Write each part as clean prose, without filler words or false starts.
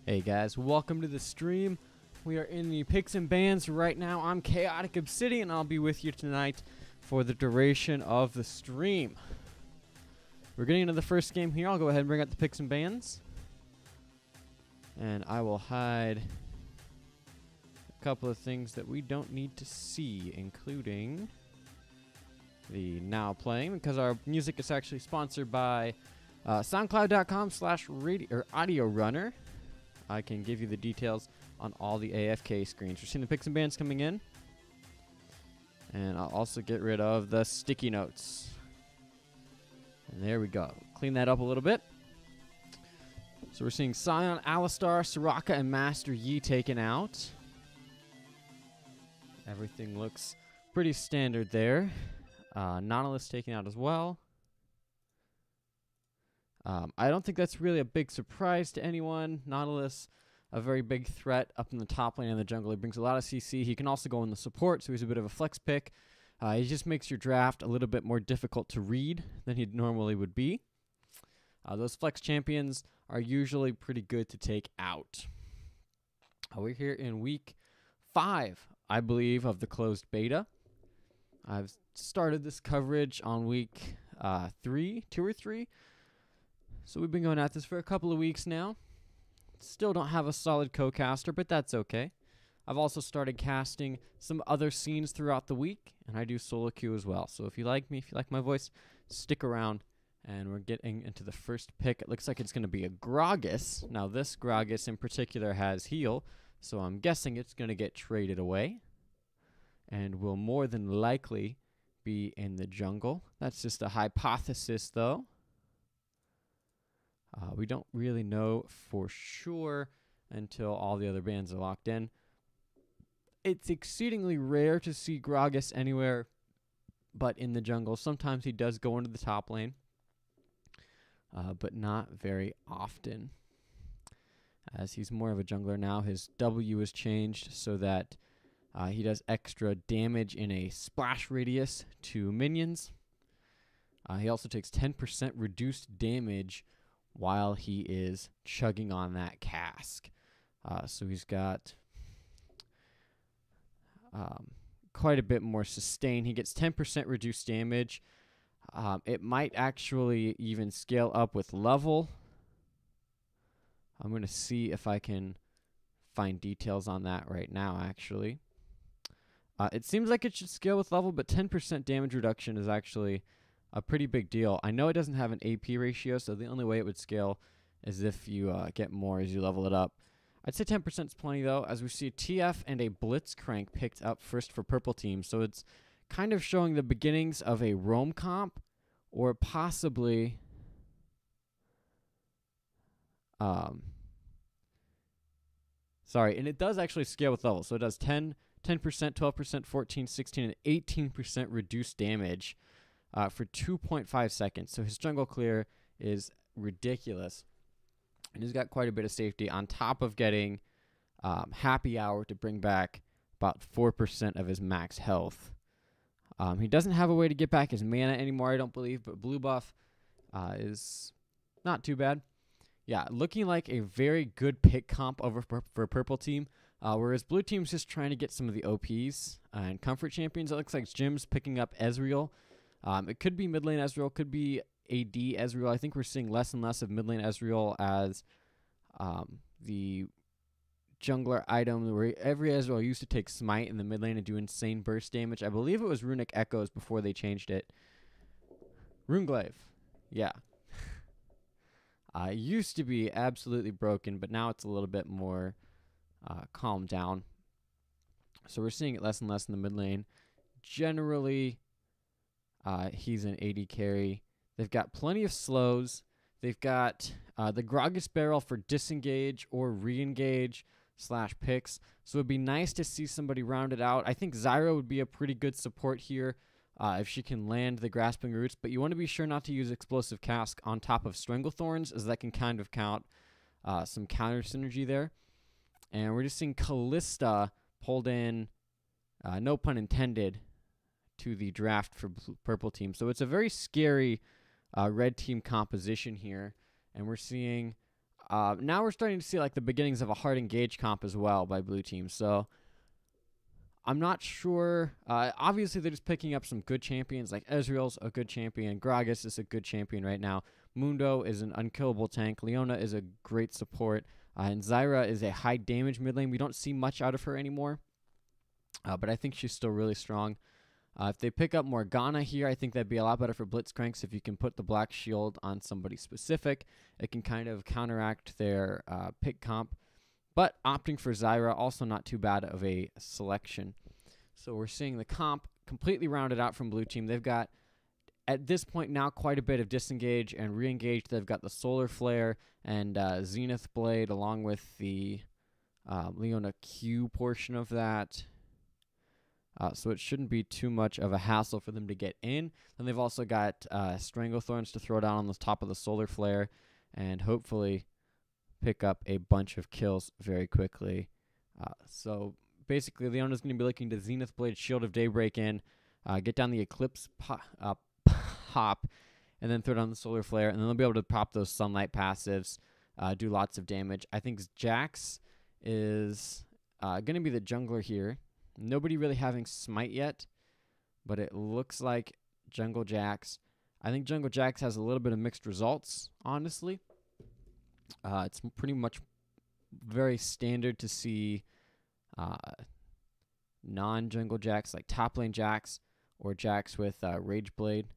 Hey guys, welcome to the stream. We are in the picks and bans right now. I'm Chaotic Obsidian. I'll be with you tonight for the duration of the stream. We're getting into the first game here. I'll go ahead and bring up the picks and bans. And I will hide a couple of things that we don't need to see, including the now playing, because our music is actually sponsored by SoundCloud.com/audio runner. I can give you the details on all the AFK screens. We're seeing the picks and bans coming in. And I'll also get rid of the sticky notes. And there we go. Clean that up a little bit. So we're seeing Sion, Alistar, Soraka, and Master Yi taken out. Everything looks pretty standard there. Nautilus taken out as well. I don't think that's really a big surprise to anyone. Nautilus, a very big threat up in the top lane in the jungle. He brings a lot of CC. He can also go in the support, so he's a bit of a flex pick. He just makes your draft a little bit more difficult to read than he normally would be. Those flex champions are usually pretty good to take out. We're here in week 5, I believe, of the closed beta. I've started this coverage on week 2 or 3. So we've been going at this for a couple of weeks now. Still don't have a solid co-caster, but that's okay. I've also started casting some other scenes throughout the week, and I do solo queue as well. So if you like me, if you like my voice, stick around. And we're getting into the first pick. It looks like it's going to be a Gragas. Now this Gragas in particular has heal, so I'm guessing it's going to get traded away. And will more than likely be in the jungle. That's just a hypothesis though. We don't really know for sure until all the other bans are locked in. It's exceedingly rare to see Gragas anywhere but in the jungle. Sometimes he does go into the top lane, but not very often. As he's more of a jungler now, his W is changed so that he does extra damage in a splash radius to minions. He also takes 10% reduced damage while he is chugging on that cask. So he's got quite a bit more sustain. He gets 10% reduced damage. It might actually even scale up with level. I'm going to see if I can find details on that right now, actually. It seems like it should scale with level, but 10% damage reduction is actually a pretty big deal. I know it doesn't have an AP ratio, so the only way it would scale is if you get more as you level it up. I'd say 10% is plenty, though, as we see a TF and a Blitzcrank picked up first for purple team. So it's kind of showing the beginnings of a roam comp, or possibly sorry, and it does actually scale with level. So it does 10%, 12%, 14, 16, and 18% reduced damage for 2.5 seconds. So his jungle clear is ridiculous. And he's got quite a bit of safety on top of getting happy hour to bring back about 4% of his max health. He doesn't have a way to get back his mana anymore, I don't believe, but blue buff is not too bad. Yeah, looking like a very good pick comp over for purple team, whereas blue team's just trying to get some of the OPs and comfort champions. It looks like Jim's picking up Ezreal. It could be mid lane Ezreal, could be AD Ezreal. I think we're seeing less and less of mid lane Ezreal as the jungler item, where every Ezreal used to take smite in the mid lane and do insane burst damage. I believe it was Runic Echoes before they changed it. Runeglaive, yeah. It used to be absolutely broken, but now it's a little bit more calmed down. So we're seeing it less and less in the mid lane. Generally, he's an AD carry. They've got plenty of slows. They've got the Gragas barrel for disengage or re-engage / picks. So it'd be nice to see somebody round it out. I think Zyra would be a pretty good support here if she can land the grasping roots. But you want to be sure not to use explosive cask on top of Stranglethorns, as that can kind of count some counter synergy there. And we're just seeing Kalista pulled in, no pun intended, to the draft for purple team. So it's a very scary red team composition here, and we're seeing now we're starting to see like the beginnings of a hard engage comp as well by blue team. So I'm not sure. Obviously, they're just picking up some good champions. Like Ezreal's a good champion. Gragas is a good champion right now. Mundo is an unkillable tank. Leona is a great support. And Zyra is a high damage mid lane. We don't see much out of her anymore. But I think she's still really strong. If they pick up Morgana here, I think that'd be a lot better for Blitzcranks. If you can put the black shield on somebody specific, it can kind of counteract their pick comp. But opting for Zyra, also not too bad of a selection. So we're seeing the comp completely rounded out from blue team. They've got, at this point now, quite a bit of disengage and re-engage. They've got the Solar Flare and Zenith Blade along with the Leona Q portion of that. So it shouldn't be too much of a hassle for them to get in. Then they've also got Stranglethorns to throw down on the top of the Solar Flare and hopefully pick up a bunch of kills very quickly. So basically, Leona's going to be looking to Zenith Blade, Shield of Daybreak in, get down the Eclipse pop, and then throw down the Solar Flare, and then they'll be able to pop those Sunlight passives, do lots of damage. I think Jax is going to be the jungler here. Nobody really having Smite yet, but it looks like Jungle Jax. I think Jungle Jax has a little bit of mixed results, honestly. It's pretty much very standard to see non-jungle Jax, like top lane Jax or Jax with Rage Blade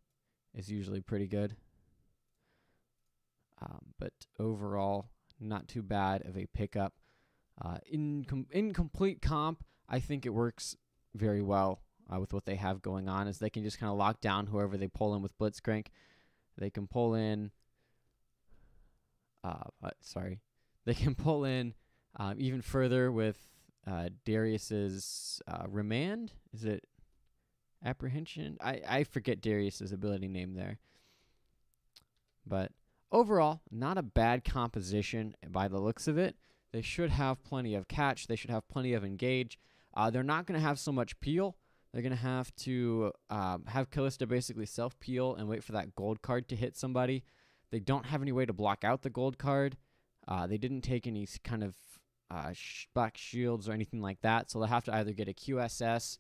is usually pretty good. But overall, not too bad of a pickup. In complete comp, I think it works very well with what they have going on, is they can just kind of lock down whoever they pull in with Blitzcrank. They can pull in... They can pull in even further with Darius's Remand. Is it Apprehension? I forget Darius's ability name there. But overall, not a bad composition by the looks of it. They should have plenty of catch. They should have plenty of engage. They're not going to have so much peel. They're going to have to have Kalista basically self-peel and wait for that gold card to hit somebody. They don't have any way to block out the gold card. They didn't take any kind of black shields or anything like that, so they'll have to either get a QSS,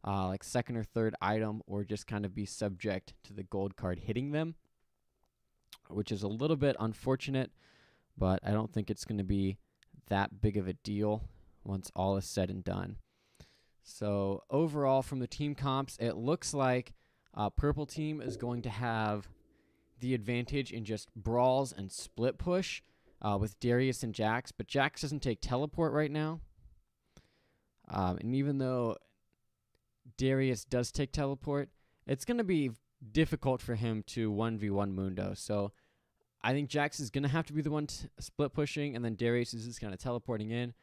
like second or third item, or just kind of be subject to the gold card hitting them, which is a little bit unfortunate, but I don't think it's going to be that big of a deal once all is said and done. So overall, from the team comps, it looks like purple team is going to have the advantage in just brawls and split push with Darius and Jax, but Jax doesn't take teleport right now. And even though Darius does take teleport, it's going to be difficult for him to 1v1 Mundo. So I think Jax is going to have to be the one split pushing, and then Darius is just kind of teleporting in.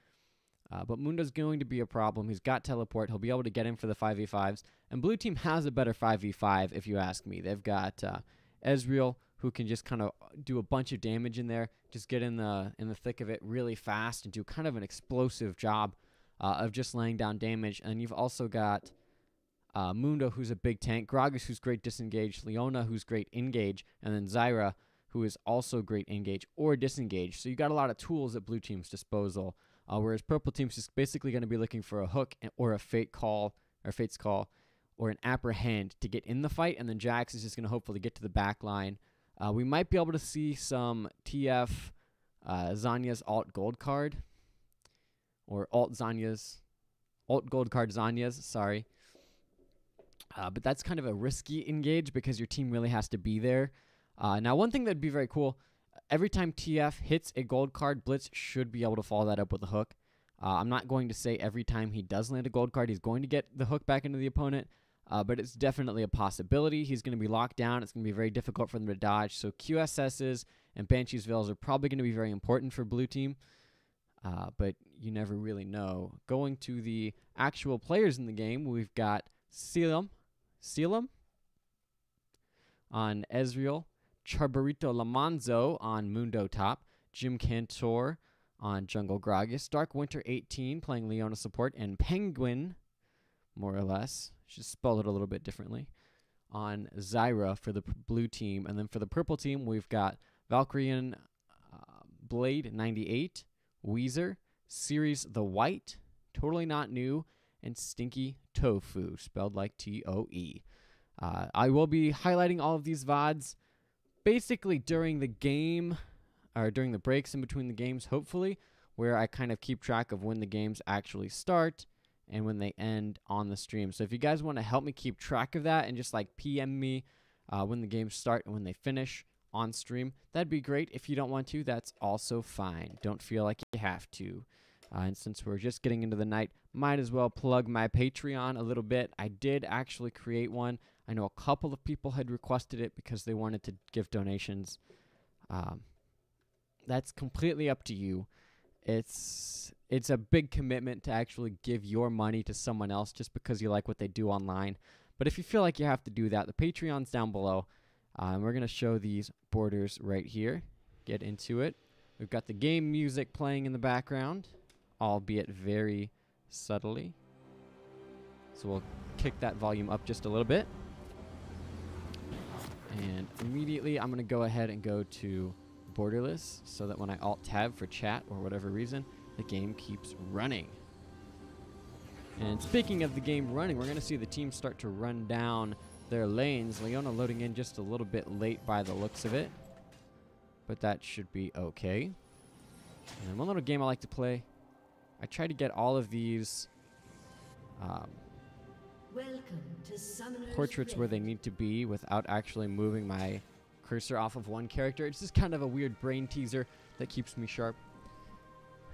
But Mundo's going to be a problem. He's got teleport. He'll be able to get in for the 5v5s. And blue team has a better 5v5, if you ask me. They've got Ezreal, who can just kind of do a bunch of damage in there, just get in the thick of it really fast and do kind of an explosive job of just laying down damage. And you've also got Mundo, who's a big tank, Gragas, who's great disengage, Leona, who's great engage, and then Zyra, who is also great engage or disengage. So you got a lot of tools at blue team's disposal, whereas purple team's just basically going to be looking for a hook or a Fate's call or an apprehend to get in the fight, and then Jax is just going to hopefully get to the back line. We might be able to see some TF Zanya's alt gold card, or alt gold card Zanya's, sorry. But that's kind of a risky engage because your team really has to be there. Now, one thing that would be very cool, every time TF hits a gold card, Blitz should be able to follow that up with a hook. I'm not going to say every time he does land a gold card, he's going to get the hook back into the opponent, but it's definitely a possibility. He's going to be locked down. It's going to be very difficult for them to dodge. So QSSs and Banshee's Veils are probably going to be very important for blue team, but you never really know. Going to the actual players in the game, we've got Cealum on Ezreal, CharbertoLamonzo on Mundo top, Jim Cantore on Jungle Gragas, DarkWinter18 playing Leona support, and Penguin, more or less, just spelled it a little bit differently, on Zyra for the blue team. And then for the purple team, we've got Valkyrian Blade 98, Weezer, Ceres the White, Totally Not New, and Stinky Tofu, spelled like T-O-E. I will be highlighting all of these VODs basically during the game, or during the breaks in between the games, hopefully, where I kind of keep track of when the games actually start and when they end on the stream. So if you guys want to help me keep track of that and just like PM me when the games start and when they finish on stream, that'd be great. If you don't want to, that's also fine. Don't feel like you have to. And since we're just getting into the night, might as well plug my Patreon a little bit. I did actually create one. I know a couple of people had requested it because they wanted to give donations. That's completely up to you. It's a big commitment to actually give your money to someone else just because you like what they do online. But if you feel like you have to do that, the Patreon's down below. And we're going to show these borders right here. Get into it. We've got the game music playing in the background, albeit very subtly. So we'll kick that volume up just a little bit. And immediately I'm going to go ahead and go to borderless so that when I alt-tab for chat or whatever reason, the game keeps running. And speaking of the game running, we're going to see the team start to run down their lanes. Leona loading in just a little bit late by the looks of it, but that should be okay. And one little game I like to play, I try to get all of these portraits where they need to be without actually moving my cursor off of one character. It's just kind of a weird brain teaser that keeps me sharp,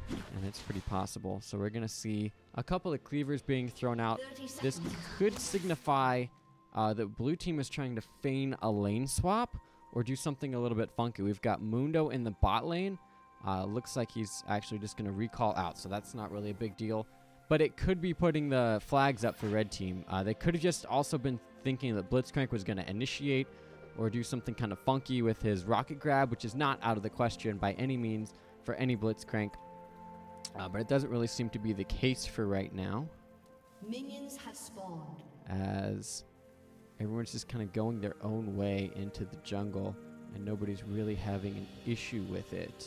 and it's pretty possible. So we're going to see a couple of cleavers being thrown out. This could signify that blue team is trying to feign a lane swap or do something a little bit funky. We've got Mundo in the bot lane. Looks like he's actually just going to recall out, so that's not really a big deal. But it could be putting the flags up for red team. They could have just also been thinking that Blitzcrank was going to initiate or do something kind of funky with his rocket grab, which is not out of the question by any means for any Blitzcrank. But it doesn't really seem to be the case for right now. Minions have spawned. As everyone's just kind of going their own way into the jungle, and nobody's really having an issue with it.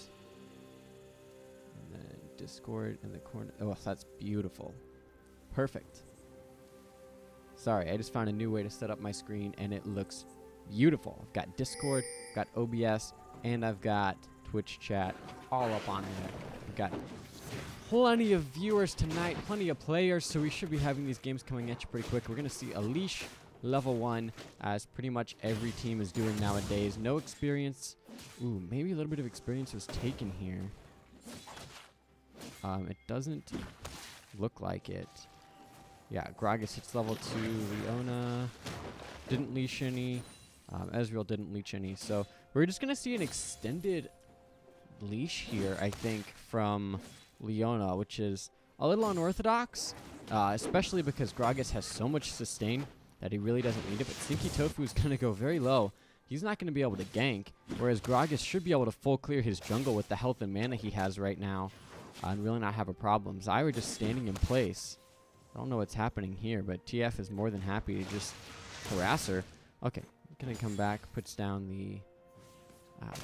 And then Discord in the corner. Oh, that's beautiful. Perfect. Sorry, I just found a new way to set up my screen, and it looks beautiful. I've got Discord, got OBS, and I've got Twitch chat all up on there. We've got plenty of viewers tonight, plenty of players, so we should be having these games coming at you pretty quick. We're going to see Unleash level 1, as pretty much every team is doing nowadays. No experience. Ooh, maybe a little bit of experience was taken here. It doesn't look like it. Yeah, Gragas hits level 2. Leona didn't leash any. Ezreal didn't leash any. So we're just going to see an extended leash here, I think, from Leona, which is a little unorthodox, especially because Gragas has so much sustain that he really doesn't need it. But Stinky Tofu is going to go very low. He's not going to be able to gank, whereas Gragas should be able to full clear his jungle with the health and mana he has right now and really not have a problem. Zyra just standing in place. I don't know what's happening here, but TF is more than happy to just harass her. Okay, going to come back, puts down the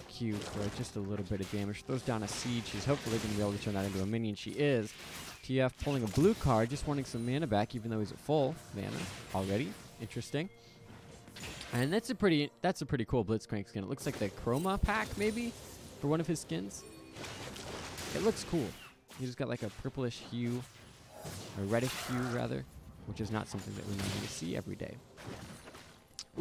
Q for just a little bit of damage. Throws down a siege. She's hopefully going to be able to turn that into a minion. She is. TF pulling a blue card, just wanting some mana back, even though he's at full mana already. Interesting. And that's a pretty cool Blitzcrank skin. It looks like the Chroma pack, maybe, for one of his skins. It looks cool. He's just got like a purplish hue, or reddish hue rather, which is not something that we normally see every day.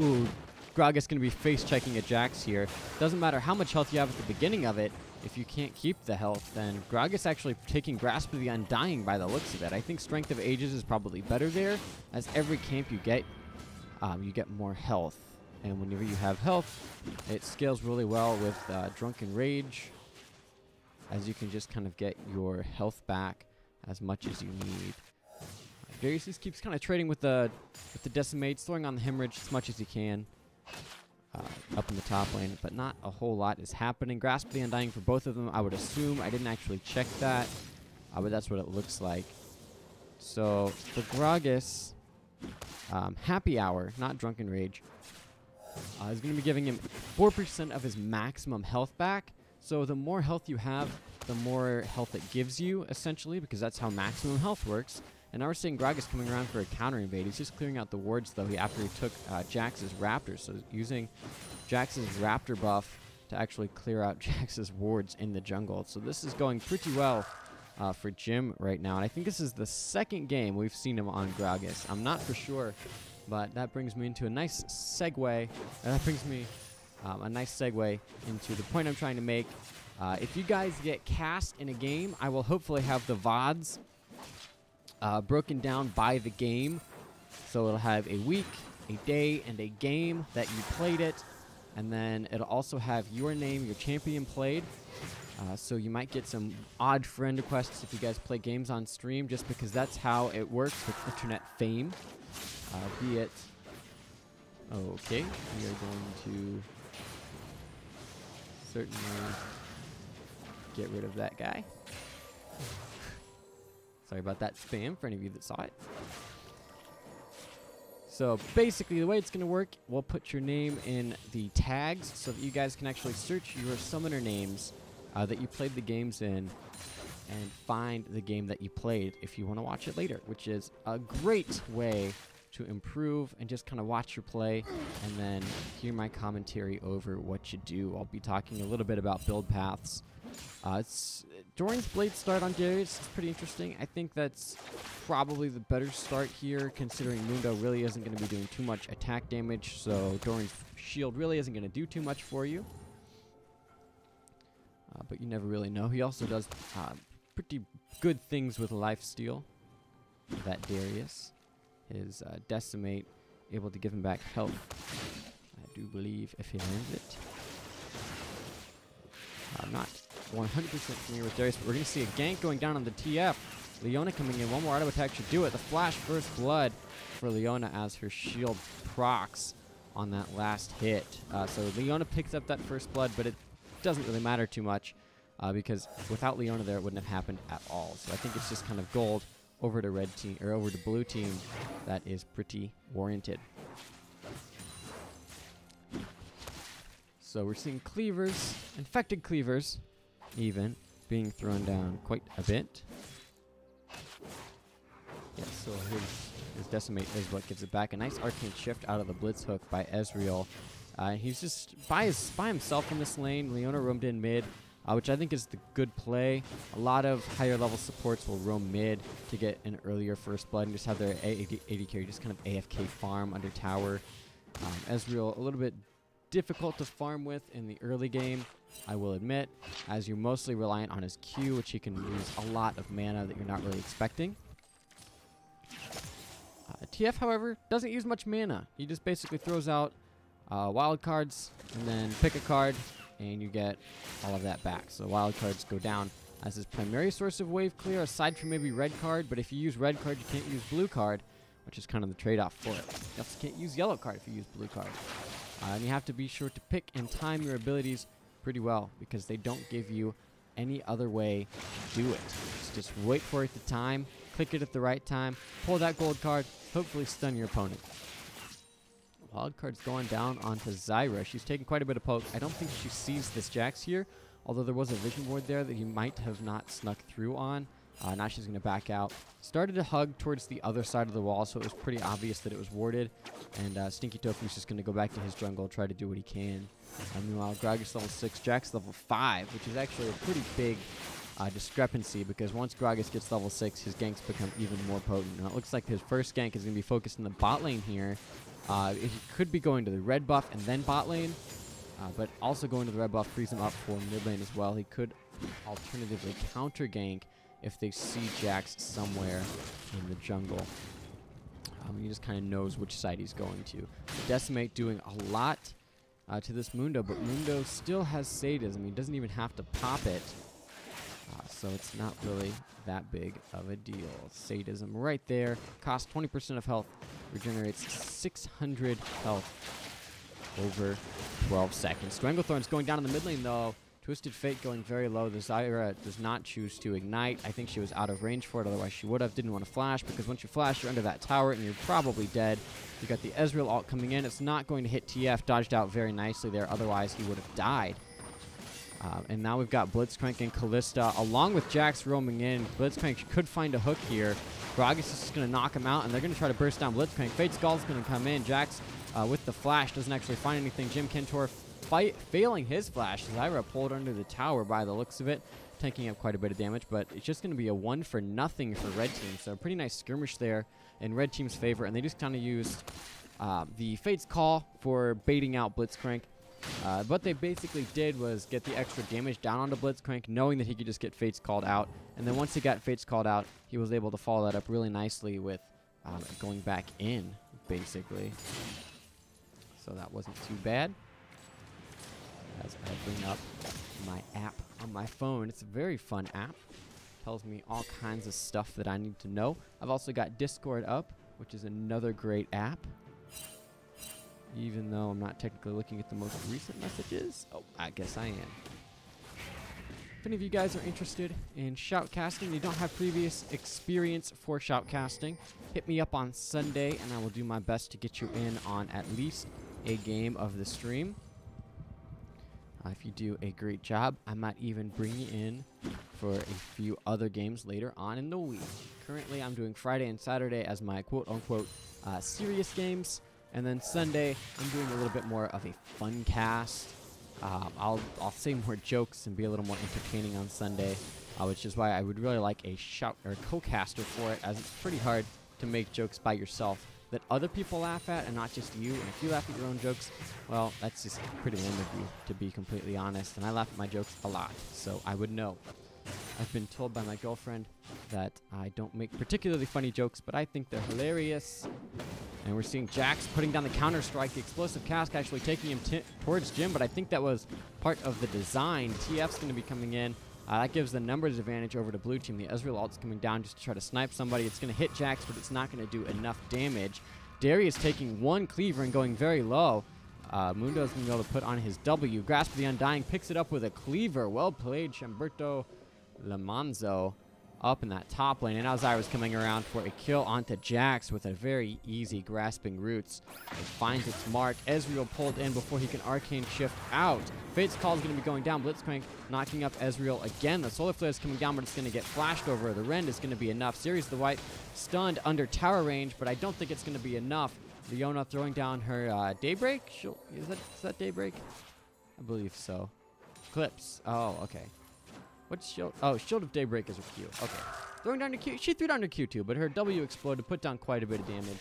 Ooh, Gragas going to be face checking at Jax here. Doesn't matter how much health you have at the beginning of it. If you can't keep the health, then Gragas actually taking Grasp of the Undying by the looks of it. I think Strength of Ages is probably better there, as every camp you get more health. And whenever you have health, it scales really well with Drunken Rage, as you can just kind of get your health back as much as you need. Darius just keeps kind of trading with the Decimates, throwing on the Hemorrhage as much as he can up in the top lane, but not a whole lot is happening. Grasp of the Undying for both of them, I would assume. I didn't actually check that, but that's what it looks like. So for Gragas, Happy Hour, not Drunken Rage, is going to be giving him 4% of his maximum health back. So the more health you have, the more health it gives you, essentially, because that's how maximum health works. And now we're seeing Gragas coming around for a counter invade. He's just clearing out the wards, though, after he took Jax's Raptors. So using Jax's Raptor buff to actually clear out Jax's wards in the jungle. So this is going pretty well for Jim right now. And I think this is the second game we've seen him on Gragas. I'm not for sure, but that brings me into a nice segue. That brings me a nice segue into the point I'm trying to make. If you guys get cast in a game, I will hopefully have the VODs broken down by the game. So it'll have a week, a day, and a game that you played it. And then it'll also have your name, your champion played. So you might get some odd friend requests if you guys play games on stream, just because that's how it works with internet fame. Be it... Okay, we are going to certainly get rid of that guy. Sorry about that spam for any of you that saw it. So basically the way it's going to work, we'll put your name in the tags so that you guys can actually search your summoner names that you played the games in and find the game that you played if you want to watch it later, which is a great way to improve and just kind of watch your play and then hear my commentary over what you do. I'll be talking a little bit about build paths. Doran's Blade start on Darius is pretty interesting. I think that's probably the better start here, considering Mundo really isn't going to be doing too much attack damage, so Doran's shield really isn't going to do too much for you. But you never really know. He also does pretty good things with lifesteal, that Darius. His Decimate, able to give him back health, I do believe, if he lands it. I'm not 100% familiar with Darius, but we're going to see a gank going down on the TF. Leona coming in. One more auto attack should do it. The flash first blood for Leona as her shield procs on that last hit. So Leona picks up that first blood, but it doesn't really matter too much because without Leona there, it wouldn't have happened at all. So I think it's just kind of gold over to red team or over to blue team that is pretty warranted. So we're seeing cleavers, infected cleavers even, being thrown down quite a bit. Yeah, so his Decimate is what gives it back. A nice arcane shift out of the Blitz hook by Ezreal. He's just by himself in this lane. Leona roamed in mid, which I think is the good play. A lot of higher level supports will roam mid to get an earlier first blood and just have their AD carry just kind of AFK farm under tower. Ezreal a little bit difficult to farm with in the early game, I will admit, as you're mostly reliant on his Q, which he can use a lot of mana that you're not really expecting. TF, however, doesn't use much mana. He just basically throws out wild cards and then pick a card and you get all of that back. So wild cards go down as his primary source of wave clear, aside from maybe red card, but if you use red card, you can't use blue card, which is kind of the trade-off for it. You also can't use yellow card if you use blue card. And you have to be sure to pick and time your abilities pretty well because they don't give you any other way to do it. Just wait for it to time, click it at the right time, pull that gold card, hopefully stun your opponent. Wild card's going down onto Zyra. She's taking quite a bit of poke. I don't think she sees this Jax here, although there was a vision ward there that he might have not snuck through on. Now she's going to back out. Started to hug towards the other side of the wall, so it was pretty obvious that it was warded. And stinktoefu's just going to go back to his jungle, try to do what he can. Meanwhile, Gragas level 6, Jax level 5, which is actually a pretty big discrepancy because once Gragas gets level 6, his ganks become even more potent. Now it looks like his first gank is going to be focused in the bot lane here. He could be going to the red buff and then bot lane, but also going to the red buff frees him up for mid lane as well. He could alternatively counter gank if they see Jax somewhere in the jungle. He just kind of knows which side he's going to. Decimate doing a lot to this Mundo, but Mundo still has sadism. He doesn't even have to pop it, so it's not really that big of a deal. Sadism right there. Costs 20% of health. Regenerates 600 health over 12 seconds. Stranglethorn's going down in the mid lane, though. Twisted Fate going very low. The Zyra does not choose to ignite. I think she was out of range for it, otherwise she would have. Didn't want to flash, because once you flash, you're under that tower, and you're probably dead. You got the Ezreal ult coming in. It's not going to hit TF. Dodged out very nicely there, otherwise he would have died. And now we've got Blitzcrank and Kalista, along with Jax roaming in. Blitzcrank could find a hook here. Gragas is just going to knock him out, and they're going to try to burst down Blitzcrank. Fate's Skull's going to come in. Jax, with the flash, doesn't actually find anything. Jim Cantore failing his flash. Zyra pulled under the tower by the looks of it, tanking up quite a bit of damage, but it's just going to be a 1-for-0 for Red Team. So a pretty nice skirmish there in Red Team's favor, and they just kind of used the Fate's Call for baiting out Blitzcrank. What they basically did was get the extra damage down onto Blitzcrank, knowing that he could just get Fates called out. And then once he got Fates called out, he was able to follow that up really nicely with going back in, basically. So that wasn't too bad. As I bring up my app on my phone. It's a very fun app. Tells me all kinds of stuff that I need to know. I've also got Discord up, which is another great app. Even though I'm not technically looking at the most recent messages. Oh, I guess I am. If any of you guys are interested in shoutcasting, you don't have previous experience for shoutcasting, hit me up on Sunday and I will do my best to get you in on at least a game of the stream. If you do a great job, I might even bring you in for a few other games later on in the week. Currently, I'm doing Friday and Saturday as my quote-unquote serious games. And then Sunday, I'm doing a little bit more of a fun cast. I'll say more jokes and be a little more entertaining on Sunday, which is why I would really like a shout or co-caster for it, as it's pretty hard to make jokes by yourself that other people laugh at and not just you. And if you laugh at your own jokes, well, that's just pretty lame of you, to be completely honest. And I laugh at my jokes a lot, so I would know. I've been told by my girlfriend that I don't make particularly funny jokes, but I think they're hilarious. And we're seeing Jax putting down the counter strike, the explosive cask actually taking him towards Jim, but I think that was part of the design. TF's going to be coming in. That gives the numbers advantage over to blue team. The Ezreal ult's coming down just to try to snipe somebody. It's going to hit Jax, but it's not going to do enough damage. Darius taking one cleaver and going very low. Mundo's going to be able to put on his W. Grasp of the Undying, picks it up with a cleaver. Well played, CharbertoLamonzo up in that top lane. And now Zyra's coming around for a kill onto Jax with a very easy grasping roots. It finds its mark. Ezreal pulled in before he can arcane shift out. Fate's Call is going to be going down. Blitzcrank knocking up Ezreal again. The Solar Flare is coming down, but it's going to get flashed over. The Rend is going to be enough. Ceres the White stunned under tower range, but I don't think it's going to be enough. Leona throwing down her Daybreak. Is that Daybreak? I believe so. Clips. Oh, okay. What's shield? Oh, Shield of Daybreak is her Q. Okay. Throwing down her Q. She threw down her Q too, but her W exploded, put down quite a bit of damage.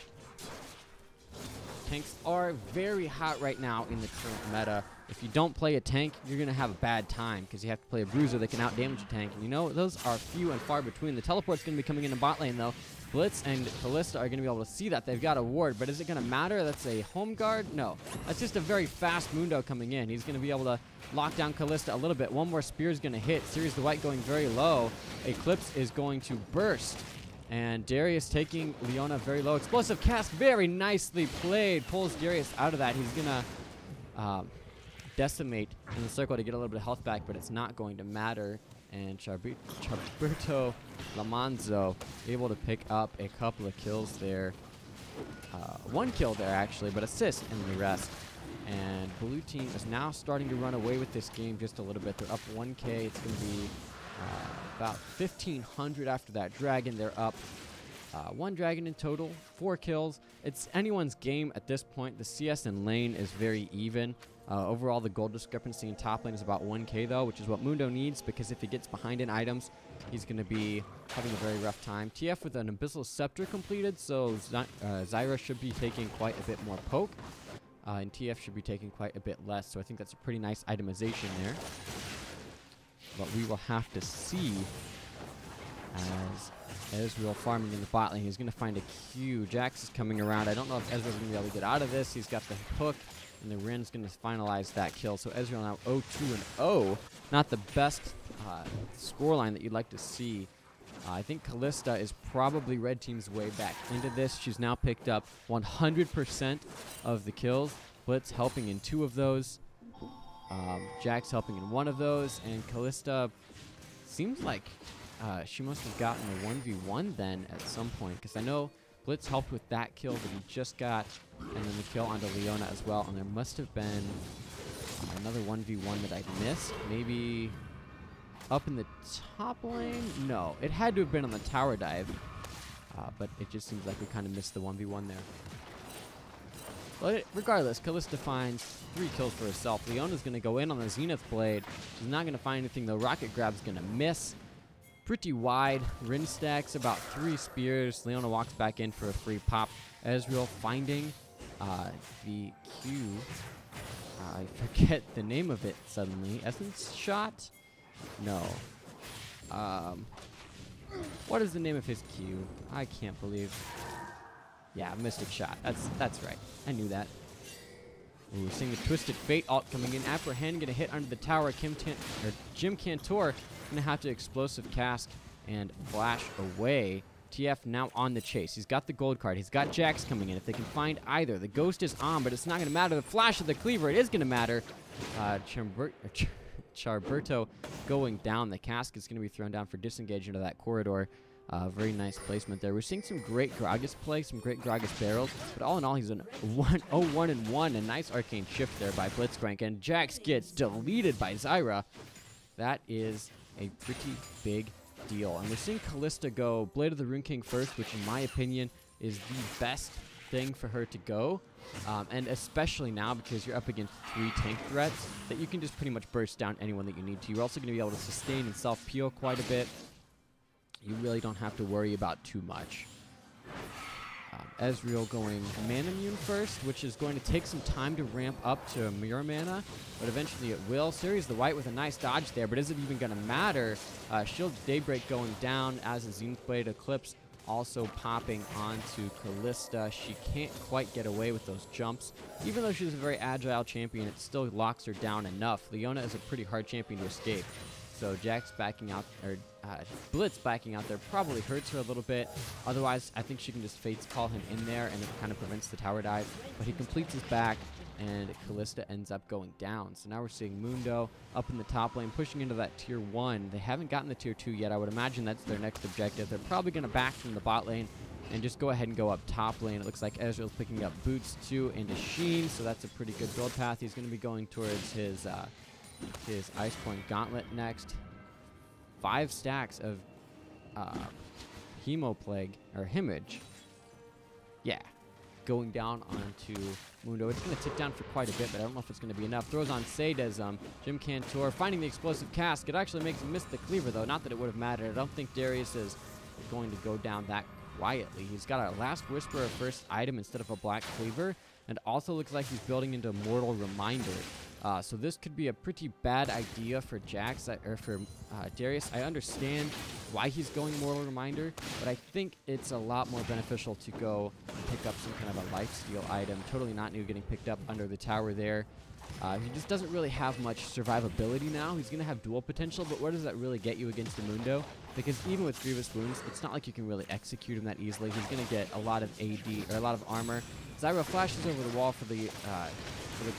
Tanks are very hot right now in the current meta. If you don't play a tank, you're going to have a bad time because you have to play a bruiser that can out-damage a tank. And you know, those are few and far between. The teleport's going to be coming into bot lane, though. Blitz and Kalista are going to be able to see that. They've got a ward, but is it going to matter? That's a home guard? No. That's just a very fast Mundo coming in. He's going to be able to lock down Kalista a little bit. One more spear is going to hit. Ceres the White going very low. Eclipse is going to burst. And Darius taking Leona very low. Explosive cast, very nicely played. Pulls Darius out of that. He's going to decimate in the circle to get a little bit of health back, but it's not going to matter. And CharbertoLamonzo able to pick up a couple of kills there. One kill there, actually, but assist in the rest. And blue team is now starting to run away with this game just a little bit. They're up 1K. It's going to be about 1,500 after that dragon. They're up 1 dragon in total, 4 kills. It's anyone's game at this point. The CS in lane is very even. Overall, the gold discrepancy in top lane is about 1K, though, which is what Mundo needs, because if he gets behind in items, he's going to be having a very rough time. TF with an Abyssal Scepter completed, so Zyra should be taking quite a bit more poke, and TF should be taking quite a bit less, so I think that's a pretty nice itemization there. But we will have to see as Ezreal farming in the bot lane. He's going to find a Q. Jax is coming around. I don't know if Ezreal's going to be able to get out of this. He's got the hook. And the Ren's going to finalize that kill. So Ezreal now 0-2-0. Not the best scoreline that you'd like to see. I think Kalista is probably Red Team's way back into this. She's now picked up 100% of the kills. Blitz helping in 2 of those. Jax helping in 1 of those. And Kalista seems like she must have gotten a 1v1 then at some point. Because I know Blitz helped with that kill that he just got, and then the kill onto Leona as well. And there must have been Another 1v1 that I missed. Maybe up in the top lane? No, it had to have been on the tower dive. But it just seems like we kind of missed the 1v1 there. But regardless, Kalista finds 3 kills for herself. Leona's going to go in on the Zenith Blade. She's not going to find anything, though. Rocket Grab's going to miss. Pretty wide. Rin stacks about 3 spears. Leona walks back in for a free pop. Ezreal finding the Q. I forget the name of it suddenly. Essence Shot? No. What is the name of his Q? I can't believe. Yeah, Mystic Shot. That's right. I knew that. Ooh, we're seeing the Twisted Fate ult coming in. Apprehend gonna hit under the tower. Jim Cantore gonna have to explosive cast and flash away. TF now on the chase. He's got the gold card. He's got Jax coming in. If they can find either, the ghost is on, but it's not gonna matter. The flash of the cleaver, it is gonna matter. Charberto going down. The cask is going to be thrown down for disengage into that corridor. Very nice placement there. We're seeing some great Gragas play, some great Gragas barrels, but all in all, he's an 1-1-1. A nice arcane shift there by Blitzcrank, and Jax gets deleted by Zyra. That is a pretty big deal. And we're seeing Kalista go Blade of the Rune King first, which in my opinion is the best thing for her to go. And especially now because you're up against 3 tank threats that you can just pretty much burst down anyone that you need to. You're also going to be able to sustain and self-peel quite a bit. You really don't have to worry about too much. Ezreal going mana immune first, which is going to take some time to ramp up to mirror mana, but eventually it will. Ceres the White with a nice dodge there, but is it even going to matter? Shield Daybreak going down as a Zenith Blade Eclipse also popping onto Kalista. She can't quite get away with those jumps. Even though she's a very agile champion, it still locks her down enough. Leona is a pretty hard champion to escape. So Jax backing out, or Blitz backing out there probably hurts her a little bit. Otherwise, I think she can just Fates call him in there, and it kind of prevents the tower dive. But he completes his back, and Kalista ends up going down. So now we're seeing Mundo up in the top lane, pushing into that tier 1. They haven't gotten the tier 2 yet. I would imagine that's their next objective. They're probably going to back from the bot lane and just go ahead and go up top lane. It looks like Ezreal's picking up boots too into Sheen, so that's a pretty good build path. He's going to be going towards his Ice Point Gauntlet next. 5 stacks of Hemoplague, or Hemorrhage. Yeah. Going down onto Mundo. It's going to tick down for quite a bit, but I don't know if it's going to be enough. Throws on Sadism. Jim Cantore finding the explosive cask. It actually makes him miss the cleaver, though. Not that it would have mattered. I don't think Darius is going to go down that quietly. He's got a Last Whisper first item instead of a black cleaver, and also looks like he's building into Mortal Reminder. So this could be a pretty bad idea for Jax, or for Darius. I understand why he's going Mortal Reminder, but I think it's a lot more beneficial to go pick up some kind of a lifesteal item. Totally not new getting picked up under the tower there. He just doesn't really have much survivability now. He's going to have dual potential, but where does that really get you against the Mundo? Because even with Grievous Wounds, it's not like you can really execute him that easily. He's going to get a lot of AD, or a lot of armor. Zyra flashes over the wall for the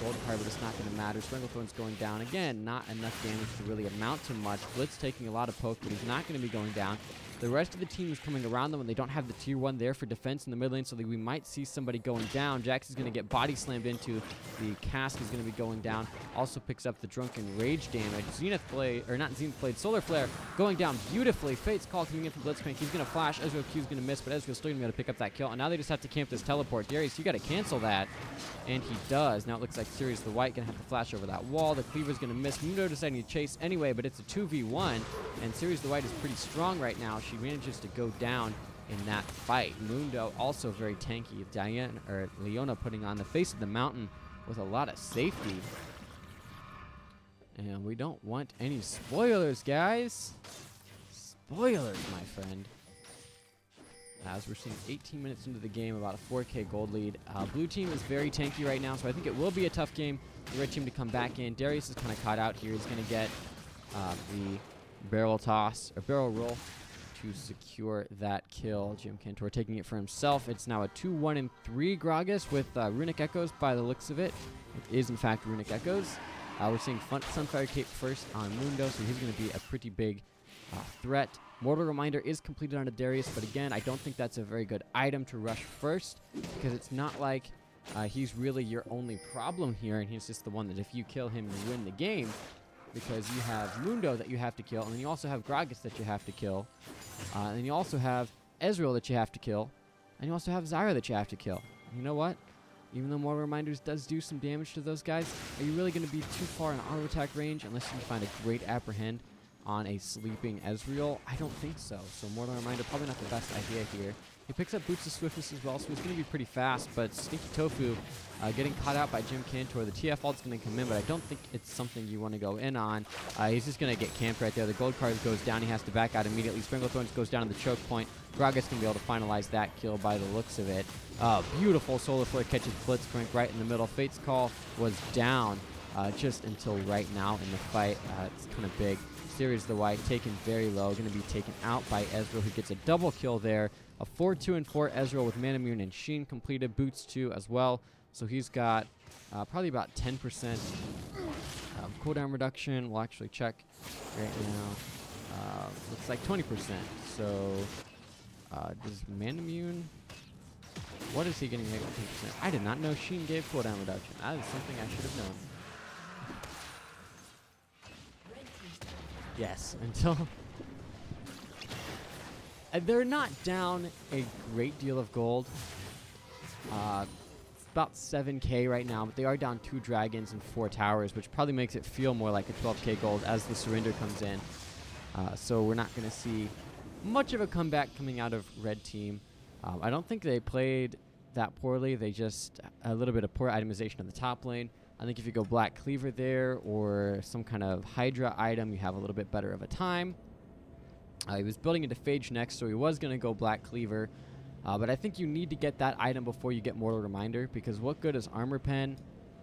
gold card, but it's not going to matter. Stranglethorn's going down. Again, not enough damage to really amount to much. Blitz taking a lot of poke, but he's not going to be going down. The rest of the team is coming around them, and they don't have the tier 1 there for defense in the mid lane, so we might see somebody going down. Jax is going to get body slammed into. The cask is going to be going down. Also picks up the Drunken Rage damage. Zenith Blade, or not Zenith Blade, Solar Flare going down beautifully. Fate's Call coming in from Blitzcrank. He's going to flash. Ezreal Q's going to miss, but Ezreal's still going to be able to pick up that kill. And now they just have to camp this teleport. Darius, you got to cancel that. And he does. Now it looks like Ceres the White going to have to flash over that wall. The Cleaver's going to miss. Mundo deciding to chase anyway, but it's a 2v1. And Ceres the White is pretty strong right now. She manages to go down in that fight. Mundo also very tanky. Leona putting on the face of the mountain with a lot of safety. And we don't want any spoilers, guys. Spoilers, my friend. As we're seeing 18 minutes into the game, about a 4K gold lead. Blue team is very tanky right now, so I think it will be a tough game for the red team to come back in. Darius is kind of caught out here. He's going to get the barrel toss, or barrel roll, to secure that kill. Jim Cantore taking it for himself. It's now a 2-1-3 Gragas with Runic Echoes by the looks of it. It is, in fact, Runic Echoes. We're seeing Sunfire Cape first on Mundo, so he's going to be a pretty big threat. Mortal Reminder is completed onto Darius, but again, I don't think that's a very good item to rush first, because it's not like he's really your only problem here, and he's just the one that if you kill him, you win the game, because you have Mundo that you have to kill, and then you also have Gragas that you have to kill, and then you also have Ezreal that you have to kill, and you also have Zyra that you have to kill. You know what? Even though Mortal Reminders does do some damage to those guys, are you really going to be too far in auto attack range unless you find a great apprehend on a sleeping Ezreal? I don't think so. So Mortal Reminder, probably not the best idea here. He picks up Boots of Swiftness as well, so he's going to be pretty fast, but stinktoefu getting caught out by Jim Cantore. The TF ult's going to come in, but I don't think it's something you want to go in on. He's just going to get camped right there. The gold card goes down. He has to back out immediately. Sprinkle Thorns goes down to the choke point. Gragas going to be able to finalize that kill by the looks of it. Beautiful Solar Flare catches Blitzcrank right in the middle. Fate's Call was down just until right now in the fight. It's kind of big. Ceres the White taken very low, going to be taken out by Ezreal, who gets a double kill there. A 4-2 and 4 Ezreal with Manamune and Sheen completed. Boots 2 as well. So he's got probably about 10% cooldown reduction. We'll actually check right now. Looks like 20%. So does Manamune... What is he getting hit with 10%? I did not know Sheen gave cooldown reduction. That is something I should have known. Yes, until... they're not down a great deal of gold. It's about 7k right now, but they are down 2 dragons and 4 towers, which probably makes it feel more like a 12k gold as the surrender comes in. So we're not going to see much of a comeback coming out of red team. I don't think they played that poorly. They just a little bit of poor itemization in the top lane. I think if you go Black Cleaver there or some kind of Hydra item, you have a little bit better of a time. He was building into Phage next, so he was going to go Black Cleaver. But I think you need to get that item before you get Mortal Reminder, because what good is Armor Pen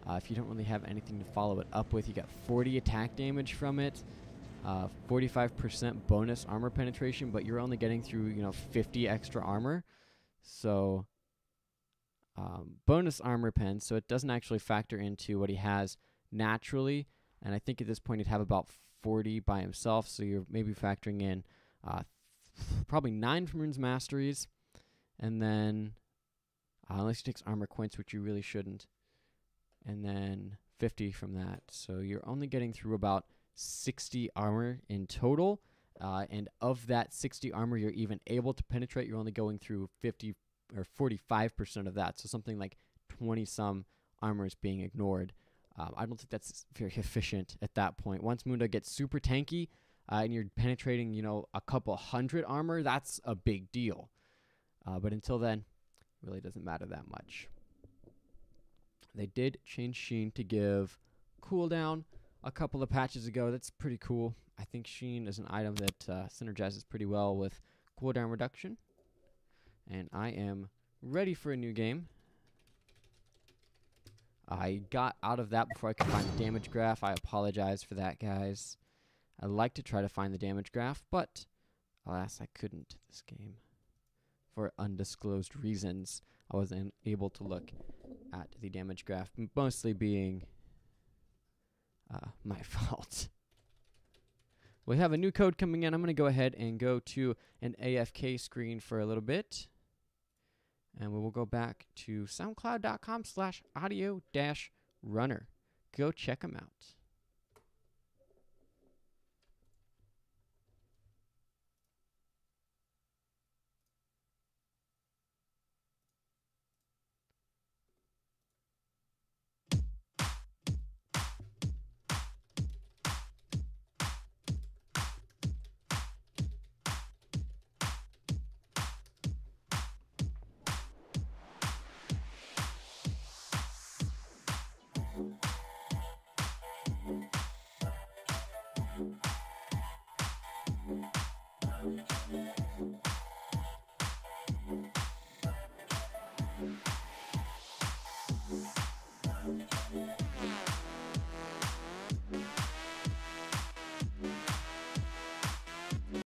if you don't really have anything to follow it up with? You got 40 attack damage from it, 45% bonus armor penetration, but you're only getting through 50 extra armor. So bonus armor pen, so it doesn't actually factor into what he has naturally. And I think at this point he'd have about 40 by himself, so you're maybe factoring in probably 9 from Rune's Masteries, and then unless he takes armor points, which you really shouldn't, and then 50 from that. So you're only getting through about 60 armor in total, and of that 60 armor you're even able to penetrate, you're only going through 50 or 45% of that, so something like 20-some armor is being ignored. I don't think that's very efficient at that point. Once Mundo gets super tanky and you're penetrating, a couple hundred armor, that's a big deal. But until then, it really doesn't matter that much. They did change Sheen to give cooldown a couple of patches ago. That's pretty cool. I think Sheen is an item that synergizes pretty well with cooldown reduction. And I am ready for a new game. I got out of that before I could find the damage graph. I apologize for that, guys. I'd like to try to find the damage graph, but alas, I couldn't this game. For undisclosed reasons, I wasn't able to look at the damage graph, mostly being my fault. We have a new code coming in. I'm going to go ahead and go to an AFK screen for a little bit. And we will go back to soundcloud.com/audio-runner. Go check them out.